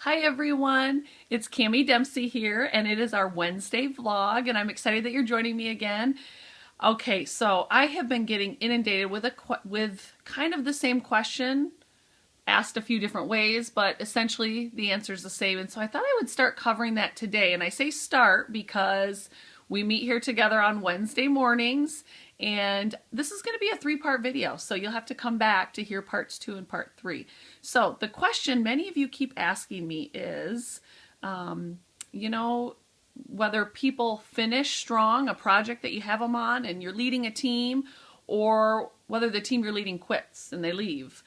Hi everyone, it's Cammie Dempsey here, and it is our Wednesday vlog, and I'm excited that you're joining me again. Okay, so I have been getting inundated with kind of the same question, asked a few different ways, but essentially the answer is the same, and so I thought I would start covering that today. And I say start because we meet here together on Wednesday mornings, and this is going to be a three-part video, so you'll have to come back to hear parts 2 and part 3. So the question many of you keep asking me is, whether people finish strong a project that you have them on and you're leading a team, or whether the team you're leading quits and they leave,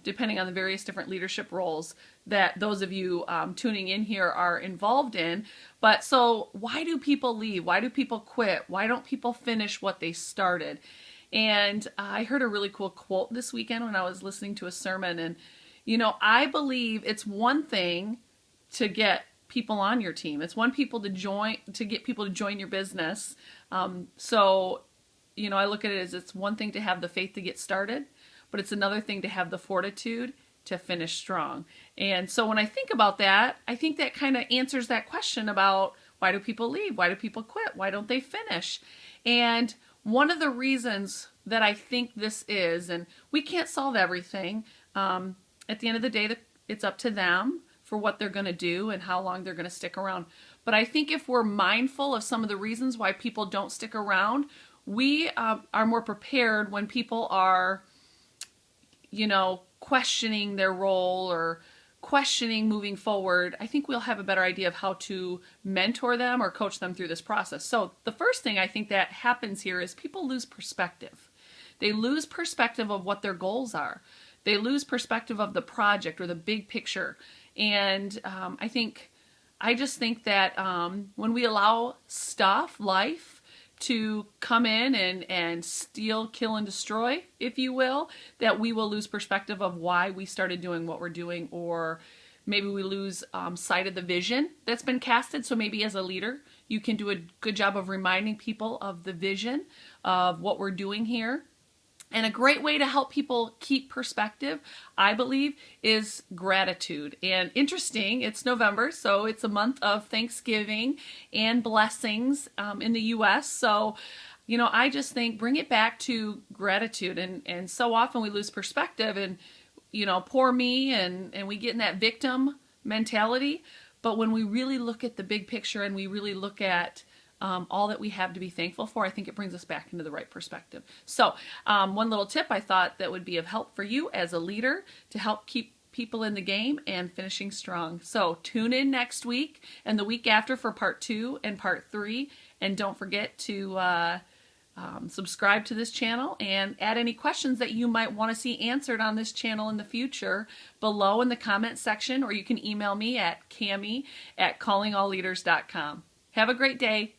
depending on the various different leadership roles that those of you tuning in here are involved in. But so why do people leave? Why do people quit? Why don't people finish what they started? And I heard a really cool quote this weekend when I was listening to a sermon. And, I believe it's one thing to get people on your team. It's one people to get people to join your business. I look at it as it's one thing to have the faith to get started, but it's another thing to have the fortitude to finish strong. And so when I think about that, I think that kind of answers that question about why do people leave? Why do people quit? Why don't they finish? And one of the reasons that I think this is, and we can't solve everything, at the end of the day, it's up to them for what they're going to do and how long they're going to stick around. But I think if we're mindful of some of the reasons why people don't stick around, we are more prepared when people are, questioning their role or questioning moving forward. I think we'll have a better idea of how to mentor them or coach them through this process. So the first thing I think that happens here is people lose perspective. They lose perspective of what their goals are. They lose perspective of the project or the big picture. And I just think that when we allow life, to come in and steal, kill, and destroy, if you will, that we will lose perspective of why we started doing what we're doing, or maybe we lose sight of the vision that's been casted. So maybe as a leader, you can do a good job of reminding people of the vision of what we're doing here. And a great way to help people keep perspective, I believe, is gratitude. And interesting, it's November, so it's a month of Thanksgiving and blessings in the U.S. So, I just think bring it back to gratitude. And so often we lose perspective and, poor me, and we get in that victim mentality. But when we really look at the big picture and we really look at all that we have to be thankful for, I think it brings us back into the right perspective. So one little tip I thought that would be of help for you as a leader to help keep people in the game and finishing strong. So tune in next week and the week after for part 2 and part 3. And don't forget to subscribe to this channel and add any questions that you might want to see answered on this channel in the future below in the comment section, or you can email me at cammie@callingallleaders.com. Have a great day.